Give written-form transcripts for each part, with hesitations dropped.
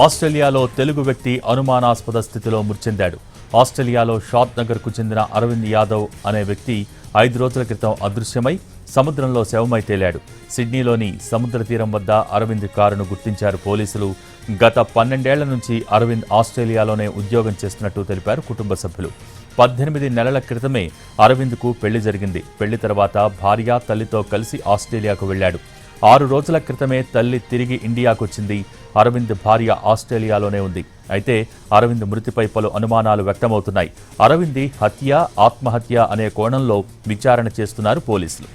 ఆస్ట్రేలియాలో తెలుగు వ్యక్తి అనుమానాస్పద స్థితిలో మృతి చెందాడు. ఆస్ట్రేలియాలో షాద్ నగర్కు చెందిన అరవింద్ యాదవ్ అనే వ్యక్తి 5 రోజుల క్రితం అదృశ్యమై సముద్రంలో శవమై తేలాడు. సిడ్నీలోని సముద్ర తీరం వద్ద అరవింద్ కారును గుర్తించారు పోలీసులు. గత 12 ఏళ్ల నుంచి అరవింద్ ఆస్ట్రేలియాలోనే ఉద్యోగం చేస్తున్నట్టు తెలిపారు కుటుంబ సభ్యులు. 18 నెలల క్రితమే అరవింద్కు పెళ్లి జరిగింది. పెళ్లి తర్వాత భార్య, తల్లితో కలిసి ఆస్ట్రేలియాకు వెళ్లాడు. 6 రోజుల క్రితమే తల్లి తిరిగి ఇండియాకు వచ్చింది. అరవింద్ భార్య ఆస్ట్రేలియాలోనే ఉంది. అయితే అరవింద్ మృతిపై పలు అనుమానాలు వ్యక్తమవుతున్నాయి. అరవింద్ హత్య, ఆత్మహత్య అనే కోణంలో విచారణ చేస్తున్నారు పోలీసులు.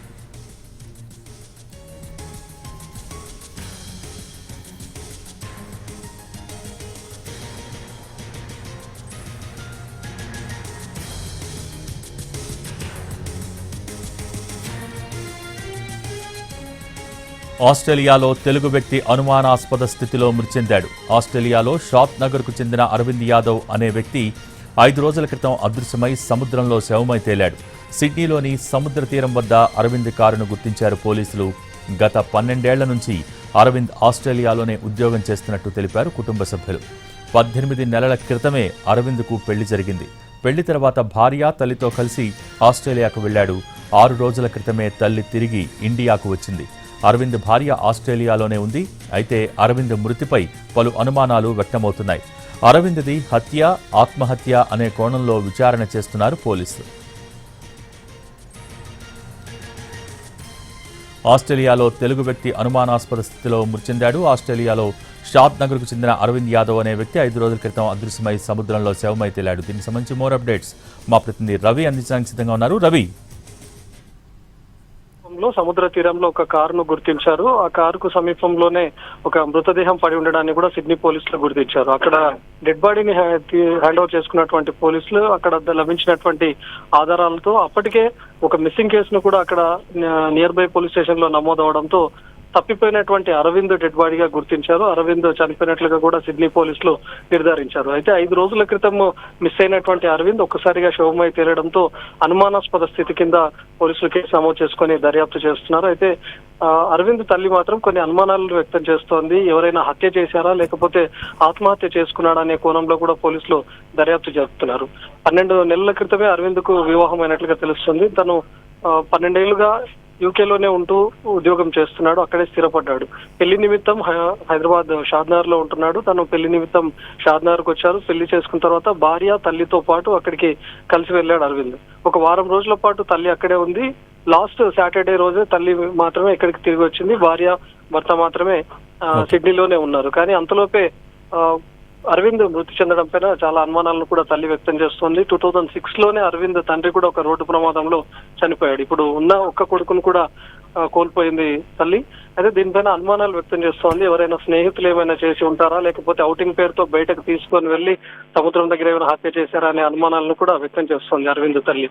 ఆస్ట్రేలియాలో తెలుగు వ్యక్తి అనుమానాస్పద స్థితిలో మృతి చెందాడు. ఆస్ట్రేలియాలో షాద్ నగర్కు చెందిన అరవింద్ యాదవ్ అనే వ్యక్తి 5 రోజుల క్రితం అదృశ్యమై సముద్రంలో శవమై తేలాడు. సిడ్నీలోని సముద్ర తీరం వద్ద అరవింద్ కారును గుర్తించారు పోలీసులు. గత 12 ఏళ్ల నుంచి అరవింద్ ఆస్ట్రేలియాలోనే ఉద్యోగం చేస్తున్నట్టు తెలిపారు కుటుంబ సభ్యులు. 18 నెలల క్రితమే అరవింద్కు పెళ్లి జరిగింది. పెళ్లి తర్వాత భార్య, తల్లితో కలిసి ఆస్ట్రేలియాకు వెళ్లాడు. 6 రోజుల క్రితమే తల్లి తిరిగి ఇండియాకు వచ్చింది. అరవింద్ భార్య ఆస్ట్రేలియాలోనే ఉంది. అయితే అరవింద్ మృతిపై పలు అనుమానాలు వ్యక్తమవుతున్నాయి. అరవింద్ది హత్య, ఆత్మహత్య అనే కోణంలో విచారణ చేస్తున్నారు పోలీసులు. ఆస్ట్రేలియాలో తెలుగు వ్యక్తి అనుమానాస్పద స్థితిలో మృతి చెందాడు. ఆస్ట్రేలియాలో షాద్ నగర్కు చెందిన అరవింద్ యాదవ్ అనే వ్యక్తి 5 రోజుల క్రితం అదృశ్యమై సముద్రంలో శవమై తేలాడు. దీనికి సంబంధించి మోర్ అప్డేట్స్ మా ప్రతినిధి రవి అందించడానికి సిద్ధంగా ఉన్నారు. రవి, సముద్ర తీరంలో ఒక కారును గుర్తించారు. ఆ కారుకు సమీపంలోనే ఒక మృతదేహం పడి ఉండడాన్ని కూడా సిడ్నీ పోలీసులు గుర్తించారు. అక్కడ డెడ్ బాడీని హ్యాండ్ ఓవర్ చేసుకున్నటువంటి పోలీసులు అక్కడ లభించినటువంటి ఆధారాలతో అప్పటికే ఒక మిస్సింగ్ కేసును కూడా అక్కడ నియర్ బై పోలీస్ స్టేషన్ లో నమోదవడంతో తప్పిపోయినటువంటి అరవింద్ డెడ్ బాడీగా గుర్తించారు. అరవింద్ చనిపోయినట్లుగా కూడా సిడ్నీ పోలీసులు నిర్ధారించారు. అయితే 5 రోజుల క్రితం మిస్ అయినటువంటి అరవింద్ ఒక్కసారిగా శవమై తేలడంతో అనుమానాస్పద స్థితి కింద పోలీసులు కేసు నమోదు చేసుకుని దర్యాప్తు చేస్తున్నారు. అయితే అరవింద్ తల్లి మాత్రం కొన్ని అనుమానాలను వ్యక్తం చేస్తోంది. ఎవరైనా హత్య చేశారా లేకపోతే ఆత్మహత్య చేసుకున్నాడా అనే కోణంలో కూడా పోలీసులు దర్యాప్తు జరుపుతున్నారు. 12 నెలల క్రితమే అరవింద్ కు వివాహం అయినట్లుగా తెలుస్తుంది. తను 12 ఏళ్లుగా యూకేలోనే ఉంటూ ఉద్యోగం చేస్తున్నాడు. అక్కడే స్థిరపడ్డాడు. పెళ్లి నిమిత్తం హైదరాబాద్ షాద్నగర్ లో ఉంటున్నాడు. తను పెళ్లి నిమిత్తం షాద్నగర్ కు వచ్చారు. పెళ్లి చేసుకున్న తర్వాత భార్య, తల్లితో పాటు అక్కడికి కలిసి వెళ్ళాడు అరవింద్. ఒక వారం రోజుల పాటు తల్లి అక్కడే ఉంది. లాస్ట్ సాటర్డే రోజే తల్లి మాత్రమే ఇక్కడికి తిరిగి వచ్చింది. భార్య, భర్త మాత్రమే సిడ్నీలోనే ఉన్నారు. కానీ అంతలోపే అరవింద్ మృతి చెందడం పైన చాలా అనుమానాలను కూడా తల్లి వ్యక్తం చేస్తోంది. 2006 లోనే అరవింద్ తండ్రి కూడా ఒక రోడ్డు ప్రమాదంలో చనిపోయాడు. ఇప్పుడు ఉన్న ఒక్క కొడుకును కూడా కోల్పోయింది తల్లి. అయితే దీనిపైన అనుమానాలు వ్యక్తం చేస్తోంది. ఎవరైనా స్నేహితులు ఏమైనా చేసి ఉంటారా లేకపోతే ఔటింగ్ పేరుతో బయటకు తీసుకొని వెళ్లి సముద్రం దగ్గర ఏమైనా హత్య చేశారా అనే అనుమానాలను కూడా వ్యక్తం చేస్తోంది అరవింద్ తల్లి.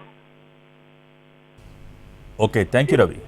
Okay, thank you Ravi.